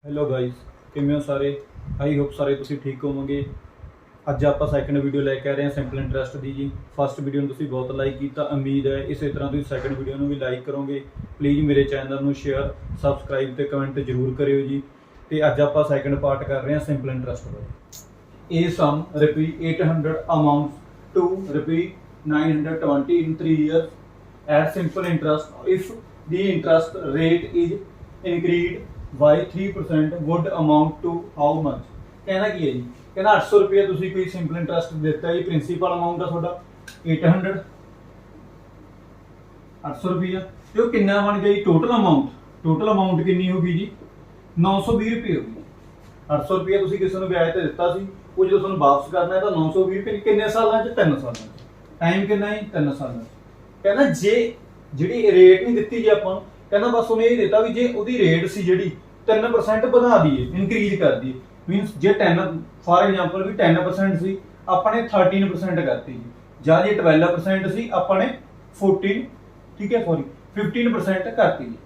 Hello guys, ਕਿਵੇਂ ਹੋ ਸਾਰੇ? ਆਈ ਹੋਪ ਸਾਰੇ ਤੁਸੀਂ ਠੀਕ ਹੋਵੋਗੇ। ਅੱਜ ਆਪਾਂ ਸੈਕੰਡ ਵੀਡੀਓ ਲੈ ਕੇ ਆ ਰਹੇ ਹਾਂ ਸਿੰਪਲ ਇੰਟਰਸਟ ਦੀ ਜੀ। ਫਸਟ ਵੀਡੀਓ ਨੂੰ ਤੁਸੀਂ ਬਹੁਤ ਲਾਈਕ ਕੀਤਾ, ਉਮੀਦ ਹੈ ਇਸੇ ਤਰ੍ਹਾਂ ਤੁਸੀਂ ਸੈਕੰਡ ਵੀਡੀਓ ਨੂੰ ਵੀ ਲਾਈਕ ਕਰੋਗੇ। ਪਲੀਜ਼ ਮੇਰੇ ਚੈਨਲ ਨੂੰ ਸ਼ੇਅਰ, ਸਬਸਕ੍ਰਾਈਬ ਤੇ ਕਮੈਂਟ ਜ਼ਰੂਰ ਕਰਿਓ ਜੀ। ਤੇ ਅੱਜ ਆਪਾਂ ਸੈਕੰਡ ਪਾਰਟ ਕਰ ਰਹੇ ਹਾਂ simple interest the. A sum ₹800 amounts to ₹920 in 3 years at simple interest if the interest rate is increased by 3% would amount to how much? कहना की है जी, कहना 800 रुपये तुसी कोई सिंपल इंटरस्ट देता है। प्रिंसीपल अमाउंट है थोड़ा 800 800 रुपया तो कितना बन गया जी? टोटल अमाउंट कितनी होगी जी? 920 रुपये होगी। 800 रुपया तुसी किसी ने ब्याज ते दिता सी, वो जो तुहानू वापस करना है तो 920 रुपये किन्ने सालां च? 3 सालां च। टाइम कितना है? 3 सालां च। कहना जे जिहड़ी रेट नहीं दित्ती जी आपां, कहना बस उन्हें ये देता भी जे उहदी रेट सी जिहड़ी 3% बढ़ा दीए, इंक्रीज कर दीए। मीनस जे 10 फॉर एग्जांपल भी 10% सी, अपने 13% करती जी, ਜਾਂ ਜੇ 12% ਸੀ ਆਪਣੇ 14 ਠੀਕ ਹੈ ਸੌਰੀ 15% ਕਰਤੀ ਜੀ।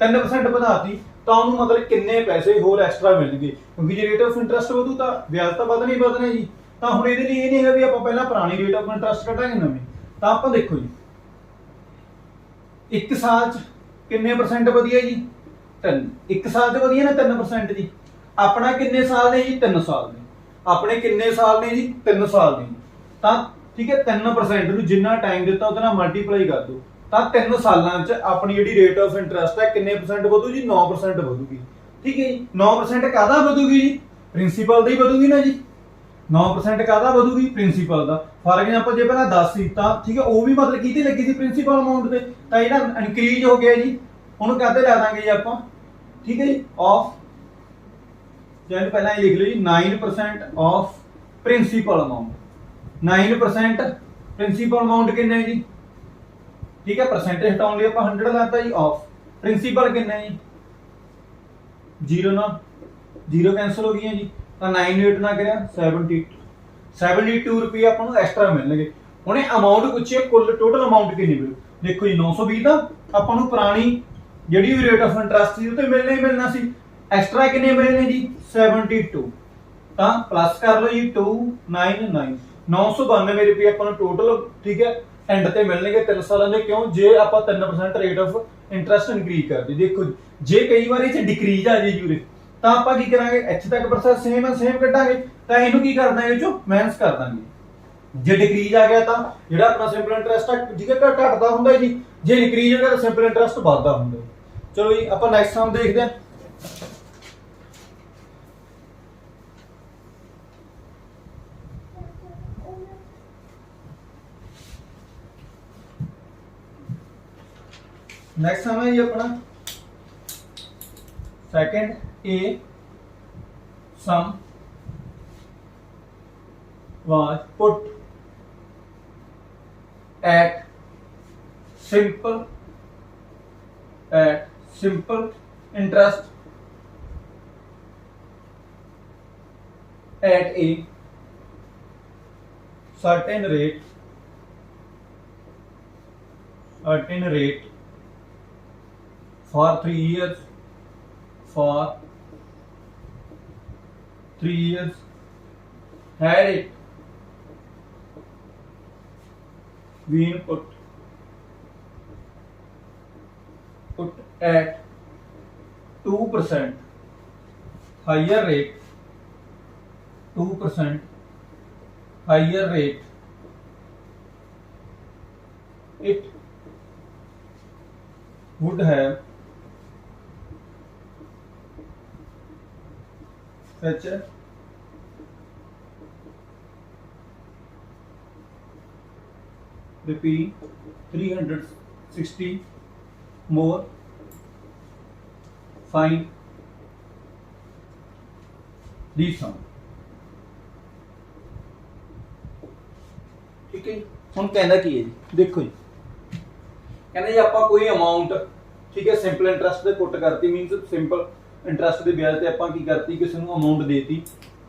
3% ਵਧਾਤੀ ਤਾਂ ਉਹਨੂੰ ਮਤਲਬ ਕਿੰਨੇ ਪੈਸੇ ਹੋਰ ਐਕਸਟਰਾ ਮਿਲਣਗੇ, ਕਿਉਂਕਿ ਜੇ ਰੇਟ ਆਫ ਇੰਟਰਸਟ ਵਧੂ ਤਾਂ ਵਿਆਜ ਤਾਂ ਵਧਣਾ ਹੀ ਵਧਣਾ ਜੀ। ਤਾਂ ਹੁਣ ਇਹਦੇ ਲਈ ਇਹ ਨਹੀਂ ਹੈ ਵੀ ਆਪਾਂ ਪਹਿਲਾਂ ਪੁਰਾਣੀ ਰੇਟ ਆਫ ਇੰਟਰਸਟ ਕੱਢਾਂਗੇ ਨਵੀਂ। ਤਾਂ ਆਪਾਂ ਦੇਖੋ ਜੀ 1 ਸਾਲ ਚ ਕਿੰਨੇ ਪਰਸੈਂਟ ਵਧੀਆ ਜੀ? 3। 1 ਸਾਲ ਚ ਵਧੀਆ ਨਾ 3% ਜੀ। ਆਪਣਾ ਕਿੰਨੇ ਸਾਲ ਨੇ ਜੀ? 3 ਸਾਲ ਨੇ। ਆਪਣੇ ਕਿੰਨੇ ਸਾਲ ਨੇ ਜੀ? 3 ਸਾਲ ਨੇ। ਤਾਂ ਠੀਕ ਹੈ 3% ਨੂੰ ਜਿੰਨਾ ਟਾਈਮ ਦਿੱਤਾ ਉਹਦੇ ਨਾਲ ਮਲਟੀਪਲਾਈ ਕਰ ਦਿਓ ਤਾਂ 3 ਸਾਲਾਂ ਚ ਆਪਣੀ ਜਿਹੜੀ ਰੇਟ ਆਫ ਇੰਟਰਸਟ ਹੈ ਕਿੰਨੇ ਪਰਸੈਂਟ ਵਧੂ ਜੀ? 9% ਵਧੂਗੀ। ਠੀਕ ਹੈ ਜੀ। 9% ਕਾਹਦਾ ਵਧੂਗੀ ਜੀ? ਪ੍ਰਿੰਸੀਪਲ ਦਾ ਹੀ ਵਧੂਗੀ ਨਾ ਜੀ। 9% ਕਾਹਦਾ ਵਧੂਗੀ? ਪ੍ਰਿੰਸੀਪਲ ਦਾ। ਫਾਰ ਐਗਜ਼ਾਮਪਲ ਜੇ ਪਹਿਲਾਂ 10 ਸੀ ਤਾਂ ਠੀਕ ਹੈ ਉਹ ਵੀ ਮਤਲਬ ਕਿਹਦੇ ਲੱਗੀ ਸੀ? ਪ੍ਰਿੰਸੀਪਲ ਅਮਾਉਂਟ ਤੇ। ਤਾਂ ਜਿਹੜਾ ਇਨਕਰੀਜ਼ ਹੋ ਗਿਆ ਜੀ ਉਹਨੂੰ ਕਾਹਤੇ ਲਾ ਦਾਂਗੇ ਜੀ ਆਪਾਂ? ਠੀਕ ਹੈ ਜੀ ਆਫ, ਜਿਹਨੂੰ ਪਹਿਲਾਂ ਇਹ ਲਿਖ ਲਓ ਜੀ 9% of principal amount. 9% principal amount ਕਿੰਨਾ ਹੈ ਜੀ? ਠੀਕ ਹੈ ਪਰਸੈਂਟੇਜ ਹਟਾਉਣ ਲਈ ਆਪਾਂ 100 ਲਾਤਾ ਜੀ ਆਫ ਪ੍ਰਿੰਸੀਪਲ ਕਿੰਨਾ ਹੈ ਜੀ? 0 ਨਾਲ 0 ਕੈਨਸਲ ਹੋ ਗਈਆਂ ਜੀ। ਤਾਂ 98 ਨਾ ਕਰਿਆ 72 ਰੁਪਏ ਆਪਾਂ ਨੂੰ ਐਕਸਟਰਾ ਮਿਲਣਗੇ। ਹੁਣ ਇਹ ਅਮਾਉਂਟ ਪੁੱਛਿਆ ਕੁੱਲ ਟੋਟਲ ਅਮਾਉਂਟ ਕਿੰਨੀ ਮਿਲੂ? ਦੇਖੋ ਜੀ 920 ਦਾ ਆਪਾਂ ਨੂੰ ਪੁਰਾਣੀ ਜਿਹੜੀ ਵੀ ਰੇਟ ਆਫ ਇੰਟਰਸਟ ਸੀ ਉਹ ਤੇ ਮਿਲਣਾ ਹੀ ਮਿਲਣਾ ਸੀ। ਐਕਸਟਰਾ ਕਿੰਨੇ ਮਿਲੇ ਨੇ ਜੀ? 72। ਤਾਂ ਪਲੱਸ ਕਰ ਲਓ ਜੀ 299 992 ਰੁਪਏ ਆਪਾਂ ਨੂੰ ਟੋਟਲ ਠੀਕ ਹੈ ਐਂਡ ਤੇ ਮਿਲਣਗੇ 3 ਸਾਲਾਂ ਦੇ। ਕਿਉਂ? ਜੇ ਆਪਾਂ 3% ਰੇਟ ਆਫ ਇੰਟਰਸਟ ਇਨਕਰੀਜ਼ ਕਰਦੇ। ਦੇਖੋ ਜੇ ਕਈ ਵਾਰ ਇਹ ਚ ਡਿਕਰੀਜ਼ ਆ ਜੇ ਜੂਰੇ ਤਾਂ ਆਪਾਂ ਕੀ ਕਰਾਂਗੇ? ਇੱਥੇ ਤੱਕ ਪ੍ਰੋਸੈਸ ਸੇਮ ਕੱਢਾਂਗੇ ਤਾਂ ਇਹਨੂੰ ਕੀ ਕਰਨਾ ਹੈ ਚੋਂ ਮਾਈਨਸ ਕਰ ਦਾਂਗੇ। ਜੇ ਡਿਕਰੀਜ਼ ਆ ਗਿਆ ਤਾਂ ਜਿਹੜਾ ਆਪਣਾ ਸਿੰਪਲ ਇੰਟਰਸਟ ਆ ਜਿਹਦੇ ਘਟਦਾ ਹੁੰਦਾ ਜੀ, ਜੇ ਇਨਕਰੀਜ਼ ਹੋ ਗਿਆ ਤਾਂ ਸਿੰਪਲ ਇੰਟਰਸਟ ਵੱਧਦਾ ਹੁੰਦਾ। ਚਲੋ ਜੀ ਆਪਾਂ ਨੈਕਸਟ ਸਮ ਦੇਖਦੇ ਹਾਂ। नेक्स्ट सम है ये अपना second a sum was put at simple interest at a certain rate for 3 years had it been put at 2% higher rate 2% higher rate it would have such a rupee 360 more find the sum। ठीक है ਹੁਣ ਕਹਿੰਦਾ ਕੀ ਹੈ ਜੀ? ਦੇਖੋ ਜੀ ਕਹਿੰਦਾ ਜੀ ਆਪਾਂ ਕੋਈ ਅਮਾਉਂਟ ਠੀਕ ਹੈ ਸਿੰਪਲ ਇੰਟਰਸਟ ਤੇ ਪੁੱਟ ਕਰਤੀ। ਮੀਨਸ ਸਿੰਪਲ ਇੰਟਰਸਟ ਦੇ ਵਿਆਜ ਤੇ ਆਪਾਂ ਕੀ ਕਰਤੀ? ਕਿਸੇ ਨੂੰ ਅਮਾਉਂਟ ਦੇਤੀ।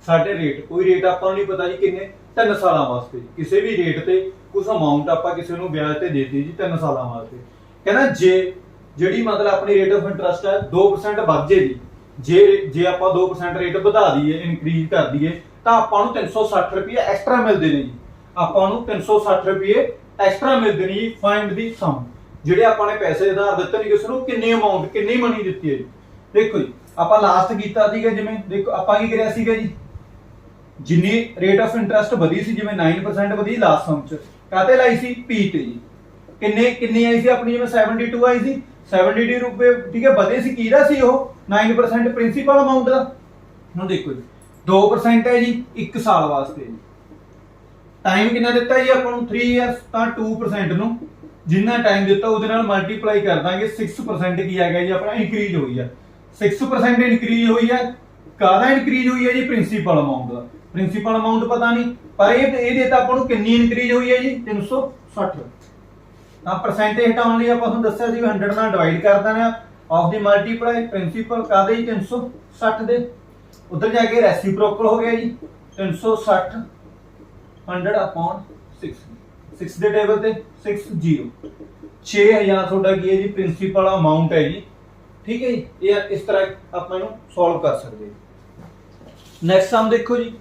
ਸਾਡੇ ਰੇਟ ਕੋਈ ਰੇਟ ਆਪਾਂ ਨੂੰ ਨਹੀਂ ਪਤਾ ਜੀ ਕਿੰਨੇ 3 ਸਾਲਾਂ ਵਾਸਤੇ। ਕਿਸੇ ਵੀ ਰੇਟ ਤੇ ਕੁਝ ਅਮਾਉਂਟ ਆਪਾਂ ਕਿਸੇ ਨੂੰ ਵਿਆਜ ਤੇ ਦੇਤੀ ਜੀ 3 ਸਾਲਾਂ ਵਾਸਤੇ। ਕਹਿੰਦਾ ਜੇ ਜਿਹੜੀ ਮਤਲਬ ਆਪਣੀ ਰੇਟ ਆਫ ਇੰਟਰਸਟ ਹੈ 2% ਵੱਧ ਜੇ ਜੀ ਜੇ ਆਪਾਂ 2% ਰੇਟ ਵਧਾ ਦਈਏ, ਇਨਕਰੀਜ਼ ਕਰ ਦਈਏ, ਤਾਂ ਆਪਾਂ ਨੂੰ 360 ਰੁਪਏ ਐਕਸਟਰਾ ਮਿਲਦੇ ਨੇ ਜੀ। ਆਪਾਂ ਨੂੰ 360 ਰੁਪਏ ਐਕਸਟਰਾ ਮਿਲਦੇ ਨੇ ਜੀ। ਫਾਈਂਡ ਦੀ ਸਮ, ਜਿਹੜੇ ਆਪਾਂ ਨੇ ਪੈਸੇ ਉਧਾਰ ਦਿੱਤੇ ਨੇ ਕਿਸੇ ਨੂੰ, ਕਿੰਨੀ ਅਮਾਉਂਟ, ਕਿੰਨੀ ਮਨੀ ਦਿੱਤੀ ਹੈ ਜੀ। ਦੇਖੋ ਜੀ, ਆਪਾਂ ਲਾਸਟ ਕੀਤਾ ਸੀਗਾ, ਜਿਵੇਂ ਦੇਖੋ ਆਪਾਂ ਕੀ ਕਰਿਆ ਸੀਗਾ ਜੀ, ਜਿੰਨੀ ਰੇਟ ਆਫ ਇੰਟਰਸਟ ਵਧੀ ਸੀ, ਜਿਵੇਂ 9% ਵਧੀ ਲਾਸਟ ਸਮ ਚ, ਕਾਤੇ ਲਾਈ ਸੀ, ਪੀ ਤੇ ਜੀ। ਕਿੰਨੀ ਆਈ ਸੀ ਆਪਣੀ, ਜਿਵੇਂ 72 ਆਈ ਸੀ, 72 ਰੁਪਏ, ਠੀਕ ਹੈ, ਵਧੇ ਸੀ, ਕਿਹਦਾ ਸੀ ਉਹ, 9% ਪ੍ਰਿੰਸੀਪਲ ਅਮਾਉਂਟ ਦਾ। ਹੁਣ ਦੇਖੋ ਜੀ, 2% ਹੈ ਜੀ 1 ਸਾਲ ਵਾਸਤੇ ਜੀ। ਟਾਈਮ ਕਿੰਨਾ ਦਿੱਤਾ ਜੀ ਆਪਾਂ ਨੂੰ, 3 ਇਅਰਸ, ਤਾਂ 2% ਨੂੰ ਜਿੰਨਾ ਟਾਈਮ ਦਿੱਤਾ ਉਹਦੇ ਨਾਲ ਮਲਟੀਪਲਾਈ ਕਰ ਦਾਂਗੇ। 6% ਕੀ ਆ ਗਿਆ ਜੀ ਆਪਣਾ, ਇਨਕਰੀਜ਼ ਹੋਈ ਆ। 6% ਇਨਕਰੀਜ਼ ਹੋਈ ਹੈ, ਕਾਹਦਾ ਇਨਕਰੀਜ਼ ਹੋਈ ਹੈ ਜੀ, ਪ੍ਰਿੰਸੀਪਲ ਅਮਾਉਂਟ ਦਾ। ਪ੍ਰਿੰਸੀਪਲ ਅਮਾਉਂਟ ਪਤਾ ਨਹੀਂ, ਪਰ ਇਹ ਦੇਤਾ ਆਪਾਂ ਨੂੰ ਕਿੰਨੀ ਇਨਕਰੀਜ਼ ਹੋਈ ਹੈ ਜੀ, 360। ਤਾਂ ਪਰਸੈਂਟੇਜ ਹਟਾਉਣ ਲਈ ਆਪਾਂ ਤੁਹਾਨੂੰ ਦੱਸਿਆ ਸੀ 100 ਨਾਲ ਡਿਵਾਈਡ ਕਰ ਦੇਣਾ, ਆਫ ਦੀ ਮਲਟੀਪਲਾਈ ਪ੍ਰਿੰਸੀਪਲ ਕਾਹਦੇ ਜੀ, 360 ਦੇ। ਉਧਰ ਜਾ ਕੇ ਰੈਸਿਪਰੋਕਲ ਹੋ ਗਿਆ ਜੀ, 360 100 upon 6, 6 ਦੇ ਟੇਬਲ ਤੇ 6 0, 6000 ਤੁਹਾਡਾ ਕੀ ਹੈ ਜੀ, ਪ੍ਰਿੰਸੀਪਲ ਅਮਾਉਂਟ ਹੈ ਜੀ। ਠੀਕ ਹੈ ਜੀ, ਇਹ ਇਸ ਤਰ੍ਹਾਂ ਆਪਾਂ ਇਹਨੂੰ ਸੋਲਵ ਕਰ ਸਕਦੇ ਹਾਂ। ਨੈਕਸਟ ਸਮ ਦੇਖੋ ਜੀ,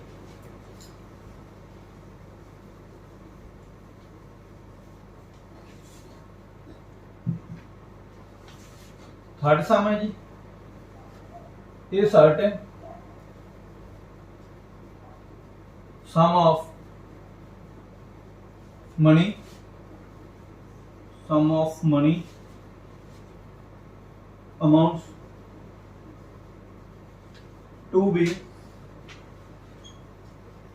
थर्ड सम है जी। ये सर्ट है, sum of money, sum of money amounts to be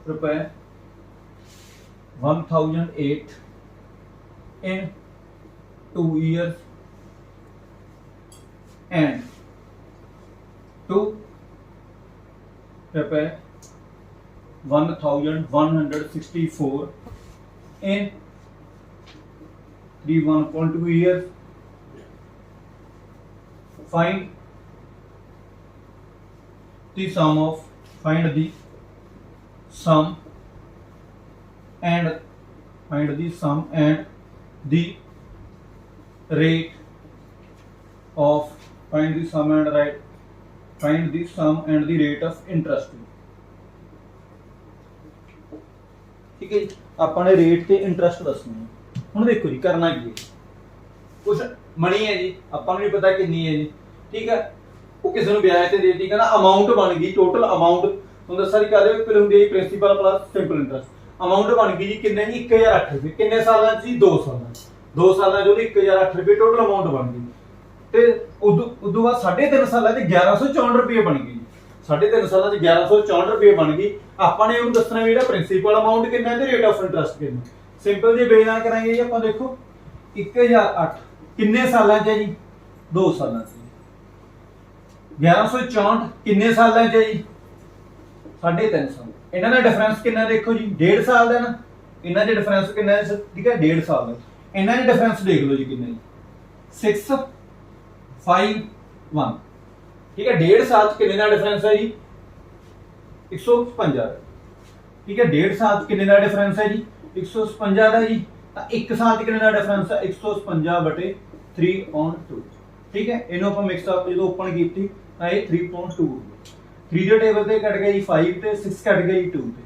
रुपए 1008 in 2 years and to रुपए 1164 in 1.2 years. Find the sum of, find the sum and find the sum and the rate of, find the sum and right, find the sum and the rate of interest। ठीक है जी, ਆਪਾਂ ਨੇ rate ਤੇ interest ਦੱਸਣਾ ਹੈ। ਹੁਣ ਦੇਖੋ ਜੀ, ਕਰਨਾ ਕੀ ਹੈ, ਕੁਝ ਮਨੀ ਹੈ ਜੀ, ਆਪਾਂ ਨੂੰ ਨਹੀਂ ਪਤਾ ਕਿੰਨੀ ਹੈ ਜੀ। ਠੀਕ ਹੈ, ਉਹ ਕਿਸੇ ਨੂੰ ਵਿਆਜ ਤੇ ਦੇ ਦਿੱਤੀ, ਕਹਿੰਦਾ ਅਮਾਉਂਟ ਬਣ ਗਈ, ਟੋਟਲ ਅਮਾਉਂਟ ਤੁਹਾਨੂੰ ਦੱਸਿਆ ਜੀ ਕਾਹਦੇ ਉੱਪਰ ਹੁੰਦੀ ਹੈ, principal plus simple interest. Amount ਬਣ ਗਈ ਜੀ ਕਿੰਨੇ ਜੀ, 1008 ਰੁਪਏ। ਕਿੰਨੇ ਸਾਲਾਂ ਚ ਜੀ, 2 ਸਾਲਾਂ ਚ। 2 ਸਾਲਾਂ ਚ ਉਹਦੀ 1008 ਰੁਪਏ ਟੋਟਲ ਅਮਾਉਂਟ ਬਣ ਗਈ। ਤੇ ਉਦੋਂ ਬਾਅਦ 3.5 ਸਾਲਾਂ ਚ 1164 ਰੁਪਏ ਬਣ ਗਈ। 3.5 ਸਾਲਾਂ ਚ 1164 ਰੁਪਏ ਬਣ ਗਈ। ਆਪਾਂ ਨੇ ਉਹਨੂੰ ਦੱਸਣਾ ਵੀ ਜਿਹੜਾ ਪ੍ਰਿੰਸੀਪਲ ਅਮਾਉਂਟ ਕਿੰਨਾ ਤੇ ਰੇਟ ਆਫ ਇੰਟਰਸਟ ਕਿੰਨਾ। ਸਿੰਪਲ ਜੇ ਬੇਨਾਂ ਕਰਾਂਗੇ ਜੀ ਆਪਾਂ, ਦੇਖੋ 1008 ਕਿੰਨੇ ਸਾਲਾਂ ਚ ਹੈ ਜੀ, 2 ਸਾਲਾਂ ਚ। 1164 ਕਿੰਨੇ ਸਾਲਾਂ ਚ ਹੈ ਜੀ, 3.5 ਸਾਲ। ਇਹਨਾਂ ਦਾ ਡਿਫਰੈਂਸ ਕਿੰਨਾ ਦੇਖੋ ਜੀ, 1.5 ਸਾਲ ਦਾ ਨਾ। ਇਹਨਾਂ ਦੇ ਡਿਫਰੈਂਸ ਕਿੰਨਾ ਹੈ, ਠੀਕ ਹੈ, 1.5 ਸਾਲ ਦਾ। ਇਹਨਾਂ ਦੇ ਡਿਫਰੈਂਸ ਦੇਖ ਲਓ ਜੀ ਕਿੰਨਾ ਜੀ, 651। ठीक है, 1.5 साल कितने का डिफरेंस है जी, 155। ठीक है, 1.5 साल कितने का डिफरेंस है जी, 155 का जी। 1 साल कितने का डिफरेंस है, 155/3/2। ठीक है, इन्हों ਆਪਾਂ ਮਿਕਸ ਅਪ ਜਦੋਂ ਓਪਨ ਕੀਤੀ ਤਾਂ ਇਹ 3.2 3 ਦੇ ਟੇਬਲ ਤੇ ਕੱਟ ਗਿਆ ਜੀ 5 ਤੇ 6 ਕੱਟ ਗਿਆ ਜੀ 2 ਤੇ।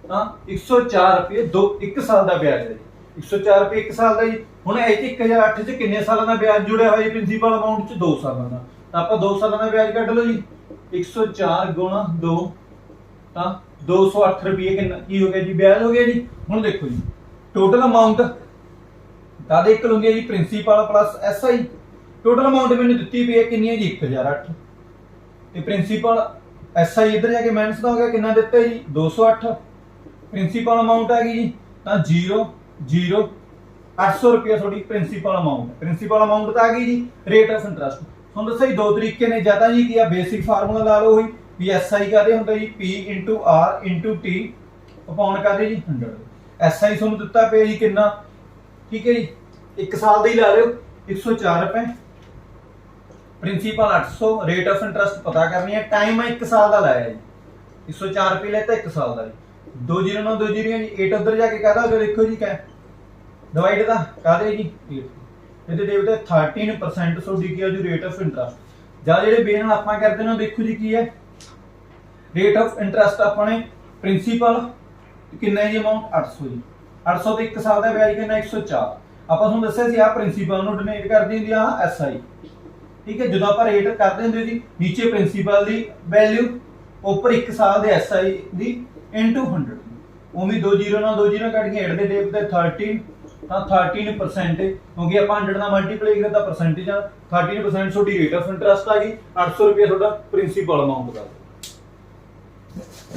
ਤਾਂ 104 ਰੁਪਏ 1 ਸਾਲ ਦਾ ਵਿਆਜ ਹੈ ਜੀ। 104 ਰੁਪਏ 1 ਸਾਲ ਦਾ ਜੀ। ਹੁਣ ਇਹ 1008 ਚ ਕਿੰਨੇ ਸਾਲਾਂ ਦਾ ਵਿਆਜ ਜੁੜਿਆ ਹੋਇਆ ਜੀ, ਪ੍ਰਿੰਸੀਪਲ ਅਮਾਉਂਟ ਚ 2 ਸਾਲਾਂ ਦਾ। ਤਾਂ ਆਪਾਂ 2 ਸਾਲਾਂ ਦਾ ਵਿਆਜ ਕੱਢ ਲਓ ਜੀ, 104 ਗੁਣਾ 2 ਤਾਂ 208 ਰੁਪਏ ਕਿੰਨਾ ਕੀ ਹੋ ਗਿਆ ਜੀ, ਵਿਆਜ ਹੋ ਗਿਆ ਜੀ। ਹੁਣ ਦੇਖੋ ਜੀ, ਟੋਟਲ ਅਮਾਉਂਟ ਕਾਹਦੇ ਇਕੁਅਲ ਹੁੰਦੀ ਹੈ ਜੀ, principal plus SI. Total amount ਮੈਨੂੰ ਦਿੱਤੀ ਪਈ ਹੈ ਕਿੰਨੀ ਹੈ ਜੀ, 1008 ਤੇ ਪ੍ਰਿੰਸੀਪਲ ਐਸਆਈ ਇੱਧਰ ਜਾ ਕੇ ਮਾਈਨਸ ਦਾ ਹੋ ਗਿਆ, ਕਿੰਨਾ ਦਿੱਤਾ ਜੀ, 208। ਪ੍ਰਿੰਸੀਪਲ ਅਮਾਉਂਟ ਆ ਗਈ ਜੀ, ਤਾਂ 800 ਰੁਪਏ ਤੁਹਾਡੀ ਪ੍ਰਿੰਸੀਪਲ ਅਮਾਉਂਟ। ਪ੍ਰਿੰਸੀਪਲ ਅਮਾਉਂਟ ਤਾਂ ਆ ਗਈ ਜੀ, ਰੇਟ ਆਫ ਇੰਟਰਸਟ। ਤੁਹਾਨੂੰ ਦੱਸਿਆ ਜੀ 2 ਤਰੀਕੇ ਨੇ, ਜਾਂ ਤਾਂ ਜੀ ਕੀ ਆ, ਬੇਸਿਕ ਫਾਰਮੂਲਾ ਲਾ ਲਓ, ਉਹੀ ਵੀ ਐਸਆਈ ਕਾਹਦੇ ਹੁੰਦਾ ਜੀ, P × R × T ਅਪੋਨ ਕਾਹਦੇ ਜੀ, 100। ਐਸਆਈ ਤੁਹਾਨੂੰ ਦਿੱਤਾ ਪਿਆ ਜੀ ਕਿੰਨਾ, ਠੀਕ ਹੈ ਜੀ, 1 ਸਾਲ ਦਾ ਹੀ ਲਾ ਲਿਓ, 104 ਰੁਪਏ। ਪ੍ਰਿੰਸੀਪਲ 800, ਰੇਟ ਆਫ ਇੰਟਰਸਟ ਪਤਾ ਕਰਨੀ ਹੈ, ਟਾਈਮ ਹੈ 1 ਸਾਲ ਦਾ ਲਾਇਆ ਜੀ, 104 ਰੁਪਏ ਲੈਤਾ 1 ਸਾਲ ਦਾ ਜੀ। 2 0 9 2 0 ਜੀ, 8 ਉੱਧਰ ਜਾ ਕੇ ਕਾਹਦਾ ਹੋ ਗਿਆ ਦੇਖੋ ਜੀ, ਕਿਆ ਡਿਵਾਈਡ ਦਾ ਕਾਹਦੇ ਜੀ, 8 ਇਹਦੇ ਦੇ 13% ਤੁਹਾਡੀ ਕੀ ਆ ਜੀ, ਰੇਟ ਆਫ ਇੰਟਰਸਟ। ਜਾਂ ਜਿਹੜੇ ਬੇ ਨਾਲ ਆਪਾਂ ਕਰਦੇ ਨੇ ਦੇਖੋ ਜੀ ਕੀ ਹੈ ਰੇਟ ਆਫ ਇੰਟਰਸਟ ਆਪਣੇ ਪ੍ਰਿੰਸੀਪਲ ਕਿੰਨਾ ਹੈ ਜੀ ਅਮਾਉਂਟ 800 ਜੀ 800 ਤੇ 1 ਸਾਲ ਦਾ ਵਿਆਜ ਕਿੰਨਾ 104 ਆਪਾਂ ਤੁਹਾਨੂੰ ਦੱਸਿਆ ਸੀ ਆ ਪ੍ਰਿੰਸੀਪਲ ਨੂੰ ਡੋਨੇਟ ਕਰਦੀ ਹੁੰਦੀ ਆ ਐਸਆਈ ਠੀਕ ਹੈ ਜਦੋਂ ਆਪਾਂ ਰੇਟ ਕਰਦੇ ਹੁੰਦੇ ਸੀ ਨੀਚੇ ਪ੍ਰਿੰਸੀਪਲ ਦੀ ਵੈਲਿਊ ਉੱਪਰ 1 ਸਾਲ ਦੇ ਐਸਆਈ ਦੀ ਇਨਟੂ 100 ਉਵੇਂ 2 0 ਨਾਲ 2 0 ਕੱਟ ਕੇ ਐਡ ਦੇ ਟੇਪ ਤੇ 13 ਤਾਂ 13% ਕਿਉਂਕਿ ਆਪਾਂ 100 ਨਾਲ ਮਲਟੀਪਲਾਈ ਕਰਦਾ ਪਰਸੈਂਟੇਜ ਆ 13% ਤੁਹਾਡੀ ਰੇਟ ਆਫ ਇੰਟਰਸਟ ਆ ਗਈ 800 ਰੁਪਏ ਤੁਹਾਡਾ ਪ੍ਰਿੰਸੀਪਲ ਅਮਾਉਂਟ ਦਾ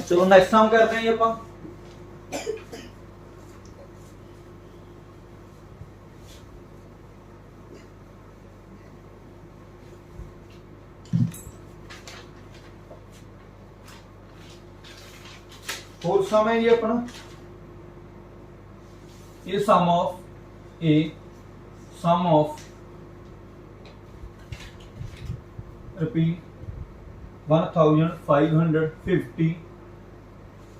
ਚਲੋ ਨੈਕਸਟ ਕੰਮ ਕਰਦੇ ਹਾਂ ਜੀ ਆਪਾਂ ਹੋਰ ਸਮ ਹੈ ਜੀ ਆਪਣਾ ਇਹ ਸਮ ਆਫ ਰੁਪਏ 1550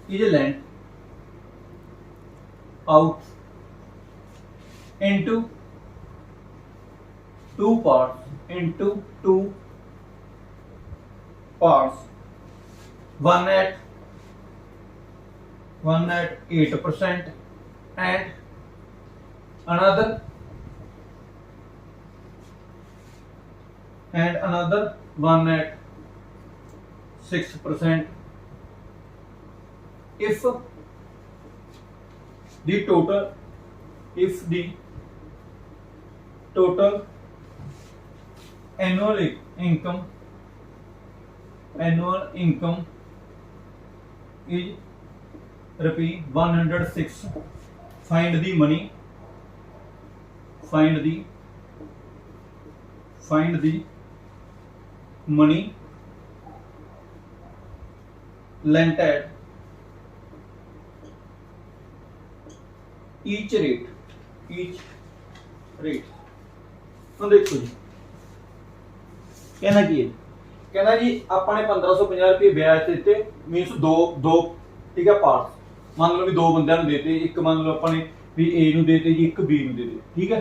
is lent out into two parts one at 8% and another 1 at 6%. If the total annual income is rupee 106, find the money lent at each rate ਹੁਣ ਦੇਖੋ ਜੀ ਕਹਿਣਾ ਕੀ ਹੈ ਕਹਿੰਦਾ ਜੀ ਆਪਾਂ ਨੇ 1550 ਰੁਪਏ ਵਿਆਜ ਤੇ ਦਿੱਤੇ ਮੀਨਸ ਦੋ ਠੀਕ ਹੈ ਪਾਰਟਸ ਮੰਨ ਲਓ ਵੀ ਦੋ ਬੰਦਿਆਂ ਨੂੰ ਦੇਤੇ ਇੱਕ ਮੰਨ ਲਓ ਆਪਾਂ ਨੇ ਵੀ A ਨੂੰ ਦੇਤੇ ਜੀ ਇੱਕ B ਨੂੰ ਦੇਤੇ ਠੀਕ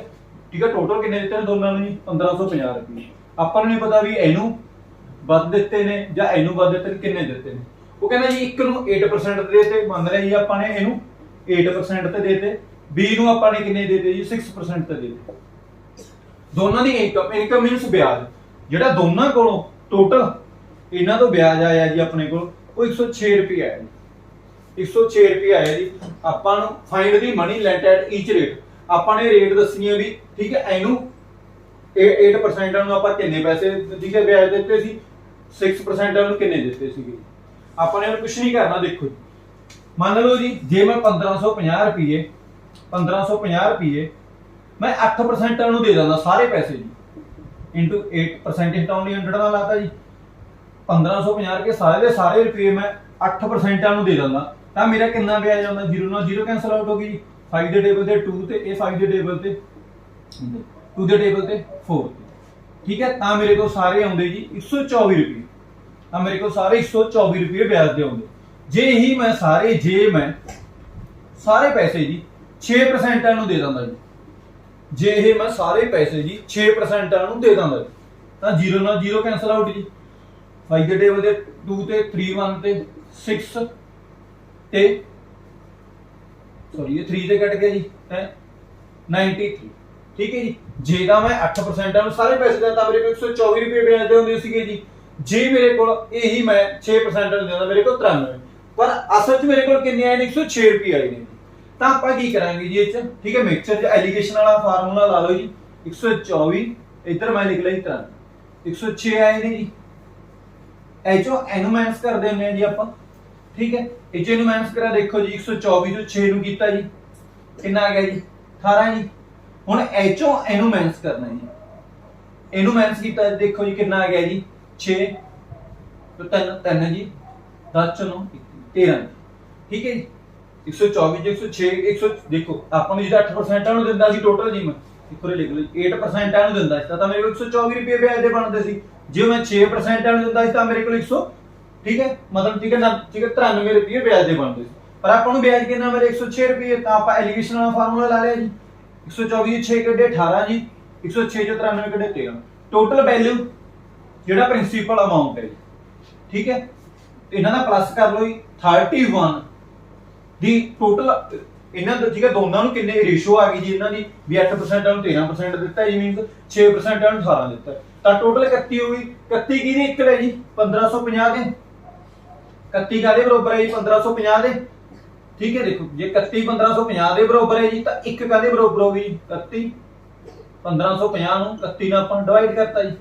ਹੈ ਟੋਟਲ ਕਿੰਨੇ ਦਿੱਤੇ ਨੇ ਦੋਨਾਂ ਨੂੰ ਜੀ 1550 ਰੁਪਏ ਆਪਾਂ ਨੂੰ ਨਹੀਂ ਪਤਾ ਵੀ ਇਹਨੂੰ ਵੱਧ ਦਿੱਤੇ ਨੇ ਜਾਂ ਇਹਨੂੰ ਵੱਧ ਦਿੱਤੇ ਨੇ ਕਿੰਨੇ ਦਿੱਤੇ ਨੇ ਉਹ ਕਹਿੰਦਾ ਜੀ ਇੱਕ ਨੂੰ 8% ਤੇ ਦੇਤੇ ਮੰਨ ਲਿਆ ਜੀ ਆਪਾਂ ਨੇ ਇਹਨੂੰ 8% ਤੇ ਦੇਤੇ B ਨੂੰ ਆਪਾਂ ਨੇ ਕਿੰਨੇ ਦੇਤੇ ਜੀ 6% ਤੇ ਦੇਤੇ ਦੋਨਾਂ ਦੀ ਇਨਕਮ ਮੀਨਸ ਵਿਆਜ ਜਿਹੜਾ ਦੋਨਾਂ ਕੋਲੋਂ ਟੋਟਲ ਇਹਨਾਂ ਤੋਂ ਵਿਆਜ ਆਇਆ ਜੀ ਆਪਣੇ ਕੋਲ ਉਹ 106 ਰੁਪਏ ਆਇਆ ਜੀ 106 ਰੁਪਏ ਆਇਆ ਜੀ ਆਪਾਂ ਨੂੰ find the money lent at each rate ਆਪਾਂ ਨੇ ਰੇਟ ਦੱਸਣੀ ਹੈ ਵੀ ਠੀਕ ਹੈ ਇਹਨੂੰ 8% ਨੂੰ ਆਪਾਂ ਕਿੰਨੇ ਪੈਸੇ ਠੀਕ ਹੈ ਵਿਆਜ ਦਿੱਤੇ ਸੀ 6% ਨੂੰ ਕਿੰਨੇ ਦਿੱਤੇ ਸੀਗੇ ਆਪਾਂ ਨੇ ਕੁਝ ਨਹੀਂ ਕਰਨਾ ਦੇਖੋ ਜੀ ਮੰਨ ਲਓ ਜੀ ਜੇ ਮੈਂ 1550 ਰੁਪਏ ਮੈਂ 8% ਨੂੰ ਦੇ ਦਿੰਦਾ ਸਾਰੇ ਪੈਸੇ ਜੀ ਇਨਟੂ 8% ਹਟਾਉਣ ਲਈ 100 ਨਾਲ ਲਾਤਾ ਜੀ 1550 ਕੇ ਸਾਰੇ ਦੇ ਸਾਰੇ ਰੁਪਏ ਮੈਂ 8% ਨੂੰ ਦੇ ਦਿੰਦਾ ਤਾਂ ਮੇਰਾ ਕਿੰਨਾ ਵਿਆਜ ਆਉਂਦਾ 0 ਨਾਲ 0 ਕੈਨਸਲ ਆਊਟ ਹੋ ਗਈ 5 ਦੇ ਟੇਬਲ ਤੇ 2 ਤੇ ਇਹ 5 ਦੇ ਟੇਬਲ ਤੇ 2 ਦੇ ਟੇਬਲ ਤੇ 4 ਠੀਕ ਹੈ ਤਾਂ ਮੇਰੇ ਕੋਲ ਸਾਰੇ ਆਉਂਦੇ ਜੀ 124 ਰੁਪਏ ਤਾਂ ਮੇਰੇ ਕੋਲ ਸਾਰੇ 124 ਰੁਪਏ ਵਿਆਜ ਦੇ ਆਉਂਦੇ ਜੇ ਮੈਂ ਸਾਰੇ ਪੈਸੇ ਜੀ 6% ਨੂੰ ਦੇ ਦਿੰਦਾ ਜੀ ਜੇ ਇਹ ਮੈਂ ਸਾਰੇ ਪੈਸੇ ਜੀ 6% ਨੂੰ ਦੇ ਦਿੰਦਾ ਤਾਂ 0 ਨਾਲ 0 ਕੈਨਸਲ ਆਊਟ ਜੀ 5 ਦੇ ਟੇਬਲ ਤੇ 2 ਤੇ 3 1 ਤੇ 6 ਤੇ ਸੌਰੀ ਇਹ 3 ਤੇ ਕੱਟ ਗਿਆ ਜੀ ਹੈ 93 ਠੀਕ ਹੈ ਜੀ ਜੇ ਤਾਂ ਮੈਂ 8% ਨੂੰ ਸਾਰੇ ਪੈਸੇ ਦਿੰਦਾ ਤਾਂ ਮੇਰੇ ਕੋਲ 124 ਰੁਪਏ ਵਿਆਜ ਦੇ ਹੁੰਦੇ ਸੀਗੇ ਜੀ ਜੇ ਮੇਰੇ ਕੋਲ ਇਹੀ ਮੈਂ 6% ਨੂੰ ਦਿੰਦਾ ਮੇਰੇ ਕੋਲ 93 ਪਰ ਅਸਲ 'ਚ ਮੇਰੇ ਕੋਲ ਕਿੰਨੇ ਆਏ ਨੇ 106 ਰੁਪਏ ਆਏ ਨੇ ਤਾਂ ਆਪਾਂ ਕੀ ਕਰਾਂਗੇ ਜੀ ਇਹ 'ਚ ਠੀਕ ਹੈ ਮਿਕਸਚਰ 'ਚ ਐਲੀਗੇਸ਼ਨ ਵਾਲਾ ਫਾਰਮੂਲਾ ਲਾ ਲਓ ਜੀ 124 ਇੱਧਰ ਮੈਂ ਲਿਖ ਲਿਆ 93 106 ਆਏ ਨੇ ਜੀ ਇਹ 'ਚੋਂ ਇਹਨੂੰ ਮਾਈਨਸ ਕਰ ਦਿੰਦੇ ਆ ਜੀ ਆਪਾਂ ਠੀਕ ਹੈ ਇਹ 'ਚ ਇਹਨੂੰ ਮਾਈਨਸ ਕਰਾ ਦੇਖੋ ਜੀ 124 ਤੋਂ 6 ਨੂੰ ਕੀਤਾ ਜੀ ਕਿੰਨਾ ਆ ਗਿਆ ਜੀ 18 ਜੀ ਹੁਣ ਇਹ 'ਚੋਂ ਇਹਨੂੰ ਮਾਈਨਸ ਕਰਨਾ ਜੀ ਇਹਨੂੰ ਮਾਈਨਸ ਕੀਤਾ ਦੇਖੋ ਜੀ ਕਿੰਨਾ ਆ ਗਿਆ ਜੀ 6 तो 3 जी 10 चलो 13 ठीक है जी 124 जो 106 100 देखो ਆਪਾਂ ਨੂੰ ਜਿਹੜਾ 8% ਨੂੰ ਦਿੰਦਾ ਸੀ ਟੋਟਲ ਜੀ ਮੈਂ ਇੱਕੋਰੇ ਲਿਖ ਲਈ 8% ਨੂੰ ਦਿੰਦਾ ਸੀ ਤਾਂ ਮੇਰੇ ਕੋਲ 124 ਰੁਪਏ ਵਿਆਜ ਦੇ ਬਣਦੇ ਸੀ ਜੇ ਮੈਂ 6% ਨੂੰ ਦਿੰਦਾ ਸੀ ਤਾਂ ਮੇਰੇ ਕੋਲ 100 ਠੀਕ ਹੈ ਮਤਲਬ ਠੀਕ ਹੈ 93 ਰੁਪਏ ਵਿਆਜ ਦੇ ਬਣਦੇ ਸੀ ਪਰ ਆਪਾਂ ਨੂੰ ਵਿਆਜ ਕਿੰਨਾ ਮੇਰੇ 106 ਰੁਪਏ ਤਾਂ ਆਪਾਂ ਐਲੀਗੇਸ਼ਨ ਵਾਲਾ ਫਾਰਮੂਲਾ ਲਾ ਲਿਆ ਜੀ 124 6 ਕੱਢੇ 18 ਜੀ 106 ਚੋਂ 93 ਕੱਢੇ 13 ਟੋਟਲ ਵੈਲਿਊ ਜਿਹੜਾ ਪ੍ਰਿੰਸੀਪਲ ਅਮਾਉਂਟ ਹੈ ਜੀ, ਠੀਕ ਹੈ, ਇਹਨਾਂ ਦਾ ਪਲੱਸ ਕਰ ਲਓ ਜੀ 31 ਦੀ ਟੋਟਲ ਇਹਨਾਂ ਦਾ, ਠੀਕ ਹੈ, ਦੋਨਾਂ ਨੂੰ ਕਿੰਨੇ ਰੇਸ਼ੋ ਆ ਗਈ ਜੀ ਇਹਨਾਂ ਦੀ ਵੀ 8% ਨੂੰ 13% ਦਿੱਤਾ ਜੀ, ਮੀਨਸ 6% ਨੂੰ 18 ਦਿੱਤਾ, ਤਾਂ ਟੋਟਲ 31 ਹੋ ਗਈ। 31 ਕਿਹਦੇ ਇਕੁਅਲ ਹੈ ਜੀ 1550 ਦੇ, 31 ਕਾਦੇ ਬਰਾਬਰ ਹੈ ਜੀ 1550 ਦੇ, ਠੀਕ ਹੈ। ਦੇਖੋ ਜੇ 31 1550 ਦੇ ਬਰਾਬਰ ਹੈ ਜੀ ਤਾਂ ਇੱਕ ਕਾਦੇ ਬਰਾਬਰ ਹੋ ਗਈ 31 1550 ਨੂੰ 31 ਨਾਲ ਆਪਾਂ ਡਿਵਾਈਡ ਕਰਤਾ ਜੀ,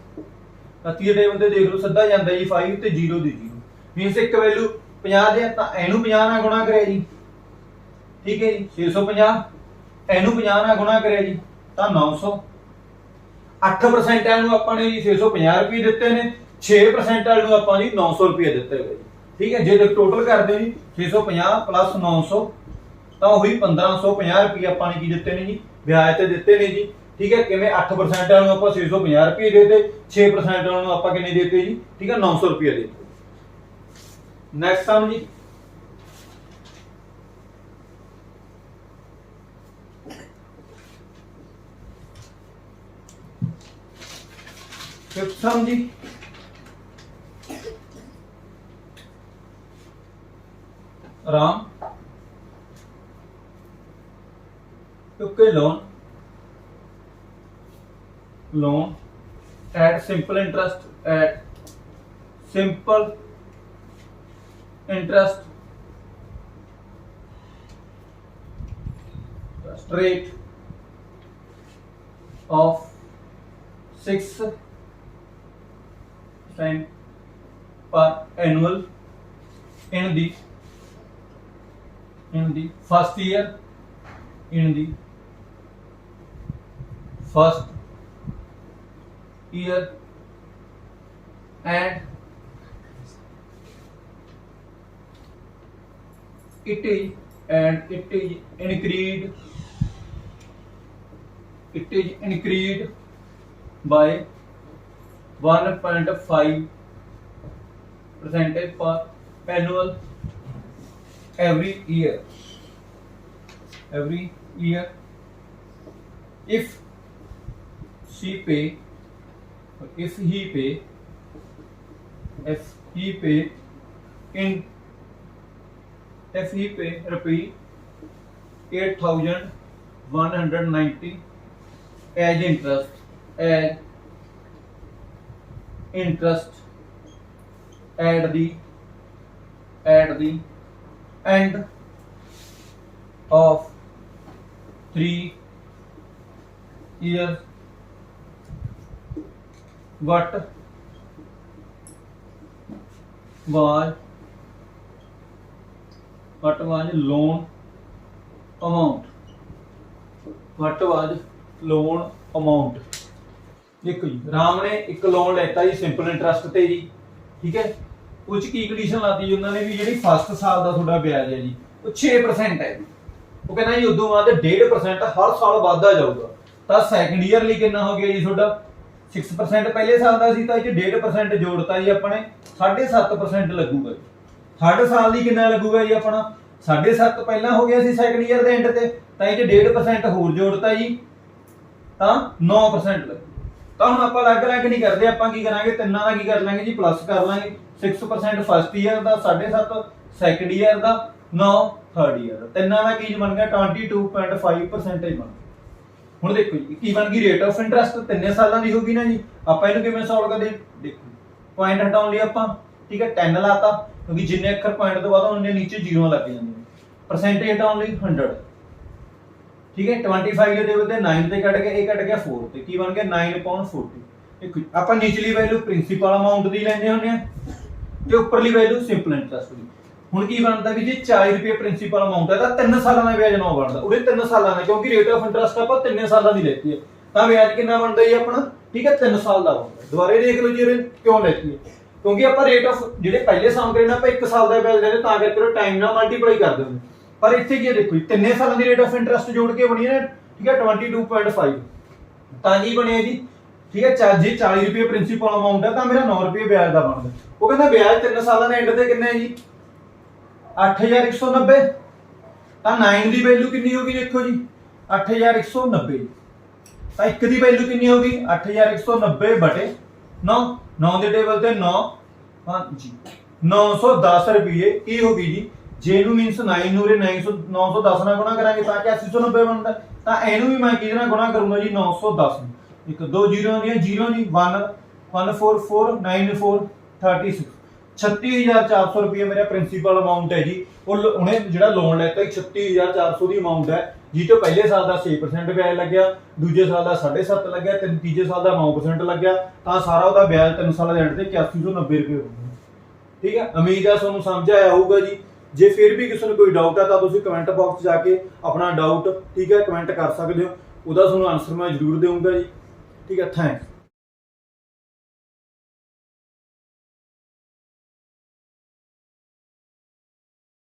31 ਦੇ ਟੇਬਲ ਤੇ ਦੇਖ ਲਓ ਸਿੱਧਾ ਜਾਂਦਾ ਜੀ 5 ਤੇ 0 ਦੀ 0, ਮੀਨਸ ਇੱਕ ਵੈਲਿਊ 50 ਦੇ ਤਾਂ ਇਹਨੂੰ 50 ਨਾਲ ਗੁਣਾ ਕਰਿਆ ਜੀ, ਠੀਕ ਹੈ ਜੀ 650, ਇਹਨੂੰ 50 ਨਾਲ ਗੁਣਾ ਕਰਿਆ ਜੀ ਤਾਂ 900। 8% ਵਾਲ ਨੂੰ ਆਪਾਂ ਨੇ ਜੀ 650 ਰੁਪਏ ਦਿੱਤੇ ਨੇ, 6% ਵਾਲ ਨੂੰ ਆਪਾਂ ਜੀ 900 ਰੁਪਏ ਦਿੱਤੇ ਹੋਏ ਜੀ, ਠੀਕ ਹੈ। ਜੇ ਟੋਟਲ ਕਰਦੇ ਜੀ 650 ਪਲੱਸ 900 ਤਾਂ ਉਹੀ 1550 ਰੁਪਏ ਆਪਾਂ ਨੇ ਕੀ ਦਿੱਤੇ ਨੇ ਜੀ, ਵਿਆਜ ਤੇ ਦਿੱਤੇ ਨੇ ਜੀ, ਠੀਕ ਹੈ। ਕਿਵੇਂ 8% ਵਾਲ ਨੂੰ ਆਪਾਂ 650 ਰੁਪਏ ਦੇਤੇ, 6% ਵਾਲ ਨੂੰ ਆਪਾਂ ਕਿੰਨੇ ਦੇਤੇ ਜੀ, ਠੀਕ ਹੈ 900 ਰੁਪਏ ਦੇਤੇ। ਨੈਕਸਟ ਸਮ ਜੀ, ਫਿਫਥ ਸਮ ਜੀ, Ram okay loan at simple interest rate of 6% per annual in the first year, in the first year, and it is increased by 1.5% per annual every year if he pay rupee 8,190 as interest at the end of 3 years, what was loan amount। देखो जी, राम ने एक loan लेता जी simple interest ते जी, ठीक है। कुछ की condition लाती जी उन्होंने भी, जी फस्ट साल का थोड़ा ब्याज है जी वो 6% है जी, वो कहना जी उदों बाद 1.5% हर साल वाधा जाऊगा, तो सैकेंड ईयर लिए कितना हो गया जी थोड़ा 6% पहले साल का सी, तो 1.5% जोड़ता जी अपने 7.5% लगूगा जी। थर्ड साल की कितना लगूगा जी अपना 7.5 पहला हो गया सी सैकेंड ईयर के एंड ते, तो 1.5% होर जोड़ता जी तो 9% लगू। तो हम आप अलग अलग नहीं करते, आप की करेंगे तिना का की कर लेंगे जी, प्लस कर लेंगे 6% फर्स्ट ईयर का, 7.5 सैकेंड ईयर का, 9 थर्ड ईयर का, तिना का की बन गया 22.5% बन गया। हुण देखो जी की बन गई रेट ऑफ इंटरेस्ट 3 सालों की होगी ना जी, आप इहनूं किवें सॉल्व करदे, देखो पॉइंट हटाउण लई आपां, ठीक है 10 लाता क्योंकि जिन्ने अखर पॉइंट तो बाद उन्ने नीचे जीरो लग जांदे, परसेंटेज हटाउण लई 100, ठीक है 25 के टेबल ते 9 ते कट गया, ये कट गया 4 ते, की बन गया 9/40। देखो आपां निचली वैल्यू प्रिंसीपल अमाउंट दी लैंदे हुंदे आ ते उपरली वैल्यू सिंपल इंटरेस्ट दी। हुण की बनदा भी जे 40 रुपए प्रिंसीपल अमाउंट है तो 3 सालों का ब्याज 9 बनदा, उहदे 3 सालों का, क्योंकि रेट ऑफ इंटरेस्ट आपां 3 सालों दी लेती है, तां ब्याज कितना बनदा जी अपना, ठीक है 3 साल दा बनदा। दुबारे देख लो जी क्यों लेती है, क्योंकि आपां रेट ऑफ जिहड़े पहले सम करे ना आपां 1 साल दा ब्याज लेंदे, तां करके टाइम नाल मल्टीप्लाई कर दिंदे, पर इत्थे की देखो 3 सालों दी रेट ऑफ इंटरेस्ट जोड़ के बनी है, ठीक है 22.5, तां जी बने जी, ठीक है जी 40 रुपए प्रिंसीपल अमाउंट है तो मेरा 9 रुपए ब्याज का बनता। वो कहता ब्याज 3 सालों के एंड ते कितना है जी 8190, तो 9 की वैल्यू कितनी होगी देखो जी 8190, तो 1 की वैल्यू कितनी होगी 8190 बटे 9, 9 ਦੇ ਟੇਬਲ ਤੇ 9 ਜੀ 910 ਰੁਪਏ ਕੀ ਹੋ ਗਈ ਜੀ। ਜੇ ਨੂੰ ਮੀਨਸ 9 ਨੂੰ ਰੇ 910 ਨਾਲ ਗੁਣਾ ਕਰਾਂਗੇ ਤਾਂ 8190 ਬਣਦਾ। ਤਾਂ ਇਹਨੂੰ ਵੀ ਮੈਂ ਕਿਹਦੇ ਨਾਲ ਗੁਣਾ ਕਰੂੰਗਾ ਜੀ 910 ਨੂੰ। ਇੱਕ ਦੋ ਜ਼ੀਰੋ ਦੀਆਂ ਜ਼ੀਰੋ ਜੀ 1 14494 36 36400 ਰੁਪਏ ਮੇਰਾ ਪ੍ਰਿੰਸੀਪਲ ਅਮਾਉਂਟ ਹੈ ਜੀ। ਉਹਨੇ ਜਿਹੜਾ ਲੋਨ ਲੈਤਾ 36400 ਦੀ ਅਮਾਉਂਟ ਹੈ, ਜੀ ਤੋਂ ਪਹਿਲੇ ਸਾਲ ਦਾ 6% ਵਿਆਜ ਲੱਗਿਆ, ਦੂਜੇ ਸਾਲ ਦਾ 7.5% ਲੱਗਿਆ, ਤੀਜੇ ਸਾਲ ਦਾ 9% ਲੱਗਿਆ। ਤਾਂ ਸਾਰਾ ਉਹਦਾ ਵਿਆਜ 3 ਸਾਲਾਂ ਦੇ ਐਂਡ ਤੇ 8190 ਰੁਪਏ ਹੋਊਗਾ। ਠੀਕ ਹੈ, ਉਮੀਦ ਹੈ ਤੁਹਾਨੂੰ ਸਮਝ ਆਇਆ ਹੋਊਗਾ ਜੀ। ਜੇ ਫਿਰ ਵੀ ਕਿਸੇ ਨੂੰ ਕੋਈ ਡਾਊਟ ਹੈ ਤਾਂ ਤੁਸੀਂ ਕਮੈਂਟ ਬਾਕਸ 'ਚ ਜਾ ਕੇ ਆਪਣਾ ਡਾਊਟ ਠੀਕ ਹੈ ਕਮੈਂਟ ਕਰ ਸਕਦੇ ਹੋ, ਉਹਦਾ ਤੁਹਾਨੂੰ ਆਨਸਰ ਮੈਂ ਜ਼ਰੂਰ ਦੇਵਾਂਗਾ ਜੀ। ਠੀਕ ਹੈ, ਥੈਂਕਸ।